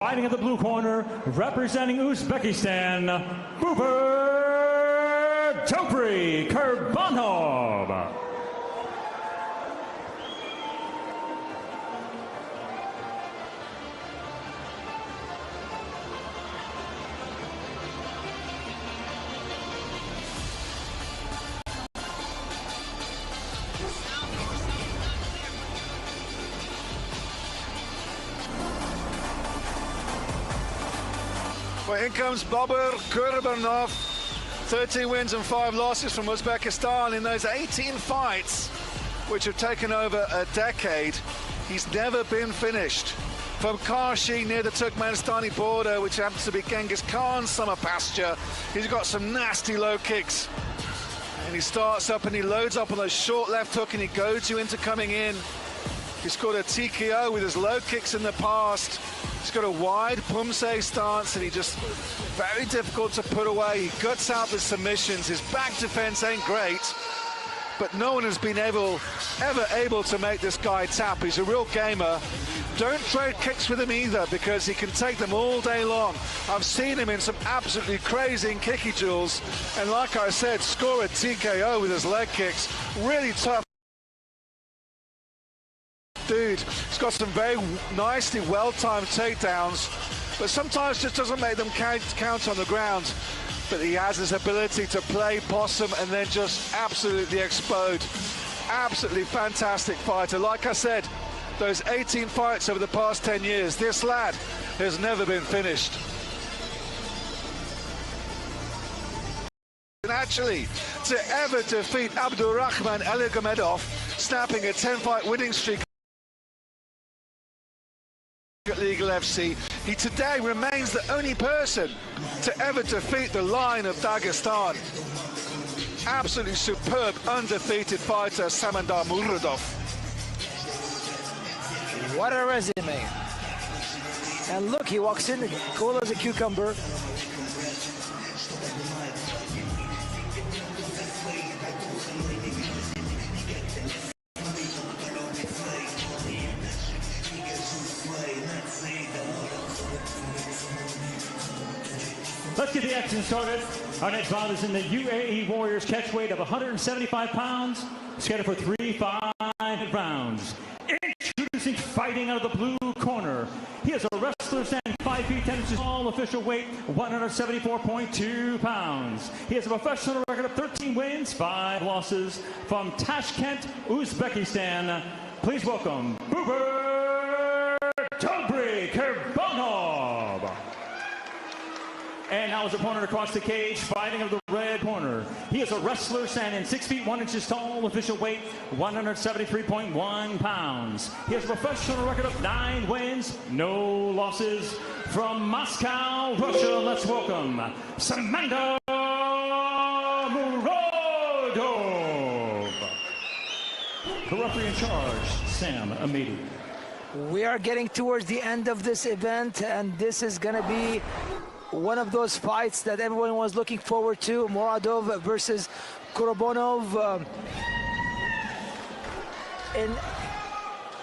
Fighting at the blue corner, representing Uzbekistan, BOBUR KURBONOV. Well, in comes BOBUR KURBONOV, 13 wins and 5 losses from Uzbekistan in those 18 fights, which have taken over a decade. He's never been finished. From Kashi near the Turkmenistani border, which happens to be Genghis Khan's summer pasture, he's got some nasty low kicks. And he starts up and he loads up on those short left hook and he goads you into coming in. He's scored a TKO with his low kicks in the past. He's got a wide Pumse stance and he just very difficult to put away. He guts out the submissions. His back defense ain't great, but no one has been ever able to make this guy tap. He's a real gamer. Don't trade kicks with him either, because he can take them all day long. I've seen him in some absolutely crazy and kicky duels, and like I said, score a TKO with his leg kicks. Really tough dude. He's got some very nicely well-timed takedowns, but sometimes just doesn't make them count on the ground. But he has his ability to play possum and then just absolutely explode. Absolutely fantastic fighter. Like I said, those 18 fights over the past 10 years, this lad has never been finished. And actually, to ever defeat Abdurrahman Aligomedov, snapping a 10-fight winning streak at Legal FC, he today remains the only person to ever defeat the Lion of Dagestan. Absolutely superb, undefeated fighter, Samandar Murodov. What a resume. And look, he walks in cool as a cucumber. Let's get the action started. Our next bout is in the UAE Warriors catch weight of 175 pounds, scheduled for 3-5 rounds. Introducing, fighting out of the blue corner, he is a wrestler standing 5 feet 10 inches tall, official weight 174.2 pounds. He has a professional record of 13 wins, 5 losses. From Tashkent, Uzbekistan, please welcome BOBUR KURBONOV. And now his opponent across the cage, fighting of the red corner. He is a wrestler standing 6 feet 1 inches tall, official weight 173.1 pounds. He has a professional record of 9 wins, no losses. From Moscow, Russia, let's welcome Samandar Murodov. The referee in charge, Sam Amidi. We are getting towards the end of this event, and this is going to be one of those fights that everyone was looking forward to. Murodov versus KURBONOV, in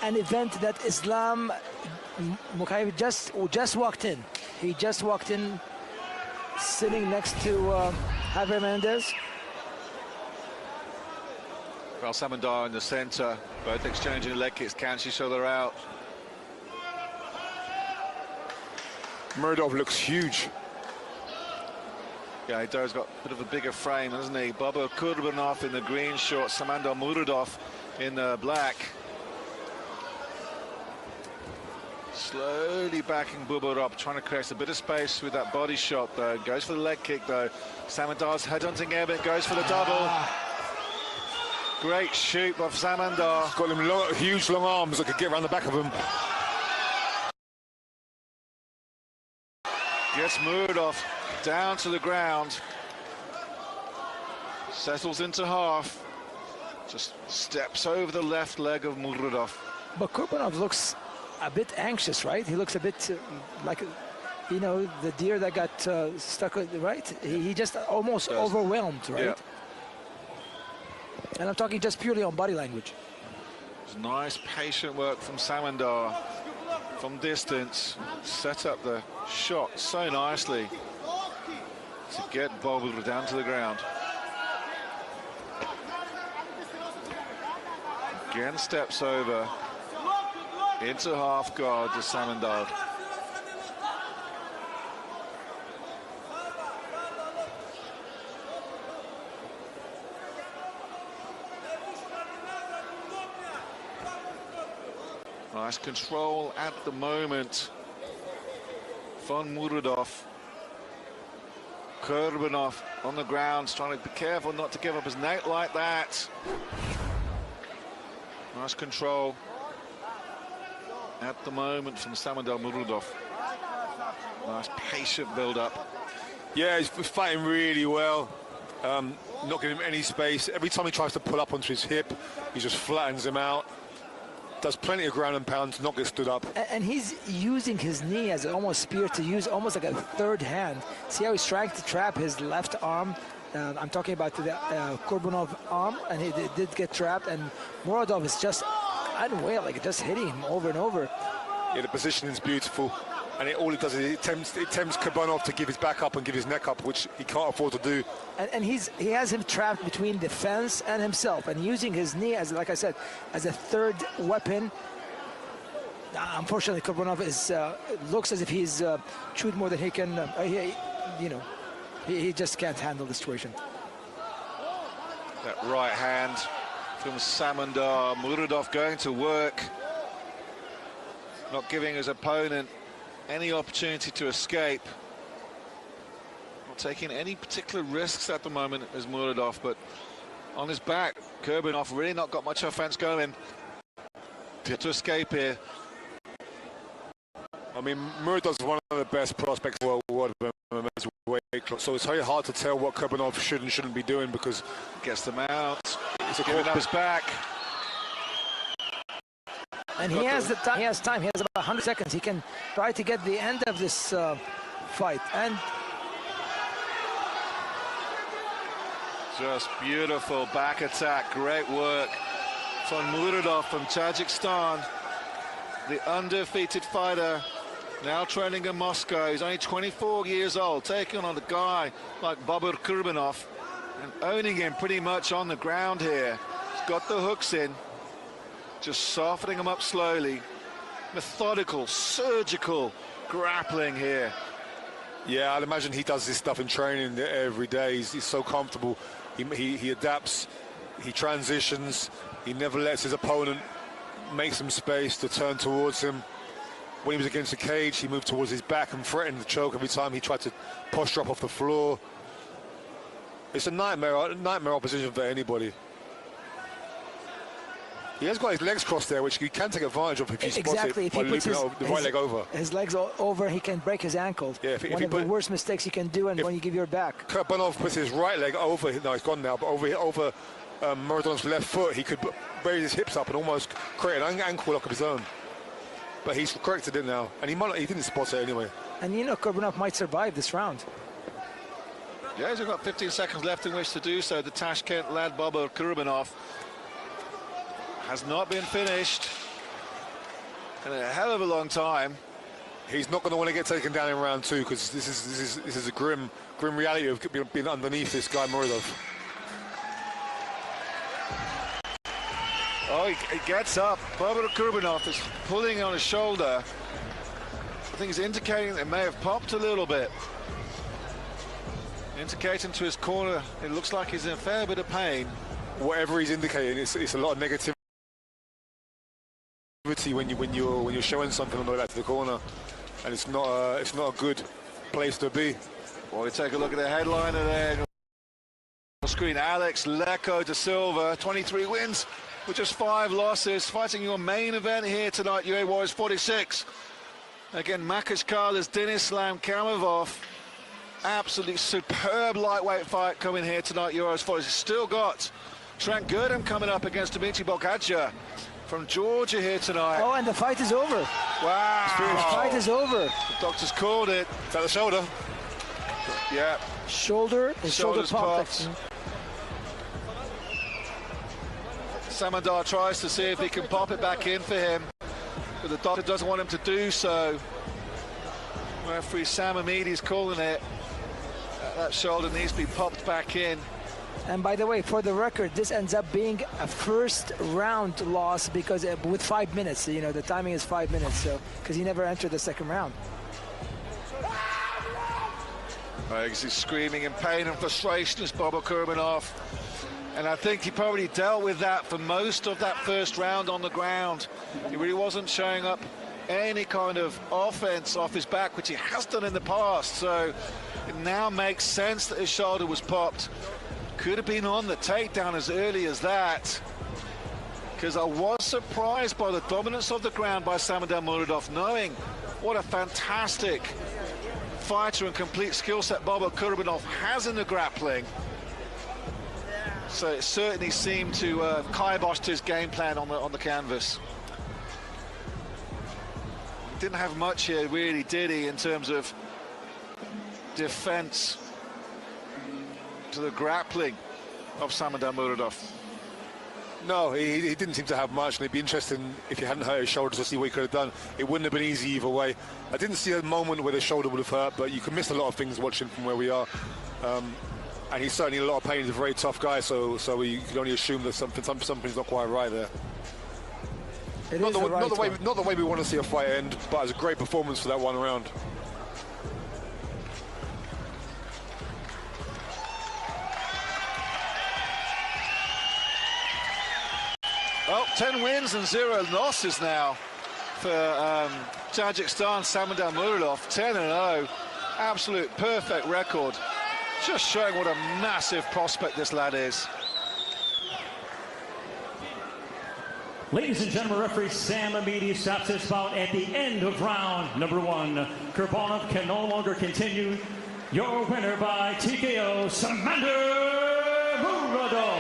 an event that Islam Mukhayev just walked in. He just walked in, sitting next to Javier Mendez. Well, Samandar in the center, both exchanging leg kicks, cancel each other out. Murodov looks huge. Yeah, he does. Got a bit of a bigger frame, hasn't he? BOBUR KURBONOV in the green shorts, Samandar Murodov in the black. Slowly backing BOBUR up, trying to create a bit of space with that body shot, though. Goes for the leg kick, though. Samandar's headhunting air, goes for the double. Great shoot by Samandar. Got him long, huge long arms that could get around the back of him. Gets Murodov down to the ground. Settles into half. Just steps over the left leg of Murodov. But KURBONOV looks a bit anxious, right? He looks a bit like, you know, the deer that got stuck, right? He just almost overwhelmed, right? Yeah. And I'm talking just purely on body language. Nice patient work from Samandar. from distance, set up the shot so nicely to get BOBUR down to the ground. Again steps over into half guard to Samandar. Nice control at the moment from Murodov. KURBONOV on the ground, trying to be careful not to give up his net like that. Nice control at the moment from Samandar Murodov. Nice patient build-up. Yeah, he's fighting really well. Not giving him any space. Every time he tries to pull up onto his hip, he just flattens him out. Does plenty of ground and pound to not get stood up. And he's using his knee as almost spear to use almost like a third hand. See how he's trying to trap his left arm? I'm talking about the KURBONOV arm, and he did get trapped, and Murodov is just unaware, like just hitting him over and over. Yeah, the positioning is beautiful, and all it does is it tempts KURBONOV to give his back up and give his neck up, which he can't afford to do. And he has him trapped between the fence and himself, and using his knee as, like I said, as a third weapon. Unfortunately, KURBONOV is looks as if he's chewed more than he can. He just can't handle the situation. That right hand from Samandar Murodov going to work, not giving his opponent any opportunity to escape. Not taking any particular risks at the moment as Murodov, but on his back, KURBONOV really not got much offense going. Did to escape here. I mean, Murodov's one of the best prospects in the world of MMA's weight class, so it's very hard to tell what KURBONOV should and shouldn't be doing, because gets them out. He's giving up his back. And he has the time. He has time. He has about 100 seconds. He can try to get the end of this fight. And just beautiful back attack. Great work from Murodov from Tajikistan, the undefeated fighter, now training in Moscow. He's only 24 years old, taking on a guy like BOBUR KURBONOV and owning him pretty much on the ground here. He's got the hooks in, just softening him up slowly. Methodical, surgical grappling here. Yeah, I'd imagine he does this stuff in training every day. He's so comfortable. He adapts, he transitions, he never lets his opponent make some space to turn towards him. When he was against the cage, he moved towards his back and threatened to choke every time he tried to posture up off the floor. It's a nightmare opposition for anybody. He has got his legs crossed there, which he can take advantage of if he spots it by looping the right leg over. His legs over, he can break his ankle. Yeah, one of the worst mistakes you can do, and when you give your back. KURBONOV puts his right leg over, no, he's gone now, but over Murodov's left foot, he could raise his hips up and almost create an ankle lock of his own. But he's corrected it now, and he didn't spot it anyway. And you know, KURBONOV might survive this round. Yeah, he's got 15 seconds left in which to do so. The Tashkent lad BOBUR KURBONOV has not been finished in a hell of a long time. He's not going to want to get taken down in round two, because this is a grim reality of being underneath this guy Murodov. Oh, he gets up. BOBUR KURBONOV is pulling on his shoulder. I think he's indicating that it may have popped a little bit. Indicating to his corner, it looks like he's in a fair bit of pain. Whatever he's indicating, it's a lot of negativity when you're showing something on the way back to the corner, and it's not a good place to be. Well, we take a look at the headliner there on the screen. Alex Leco da Silva, 23 wins with just 5 losses, fighting your main event here tonight, UA Warriors 46. Again, Makashkala's Denislam Kamavov. Absolutely superb lightweight fight coming here tonight, Euros 40. He's still got Trent Girdham coming up against Dimitri Bogaccia from Georgia here tonight. Oh, and the fight is over. Wow. The fight is over. The doctor's called it. Is that the shoulder? Yeah. Shoulder popped. Samandar tries to see if he can pop it back in for him. but the doctor doesn't want him to do so. Referee Sam Amidi's calling it. That shoulder needs to be popped back in. And by the way, for the record, this ends up being a first round loss because with 5 minutes, you know, the timing is 5 minutes, so because he never entered the second round. He's screaming in pain and frustration as Bobur Kurbanov. And I think he probably dealt with that for most of that first round on the ground. He really wasn't showing up any kind of offense off his back, which he has done in the past. So it now makes sense that his shoulder was popped. Could have been on the takedown as early as that. Because I was surprised by the dominance of the ground by Samandar Murodov, knowing what a fantastic fighter and complete skill set Bobur Kurbanov has in the grappling. So it certainly seemed to kiboshed his game plan on the canvas. Didn't have much here, really, did he, in terms of defense to the grappling of Samandar Murodov? No, he didn't seem to have much, and it'd be interesting if he hadn't hurt his shoulder to see what he could have done. It wouldn't have been easy either way. I didn't see a moment where the shoulder would have hurt, but you can miss a lot of things watching from where we are. And he's certainly in a lot of pain. He's a very tough guy, so we can only assume that something's not quite right there. Not the way we want to see a fight end, but it's a great performance for that one round. Well, 10 wins and 0 losses now for Tajikistan, Samandar Murodov. 10-0, absolute perfect record. Just showing what a massive prospect this lad is. Ladies and gentlemen, referee Sam Amidi stops this bout at the end of round number 1. Kurbonov can no longer continue. Your winner by TKO, Samandar Murodov.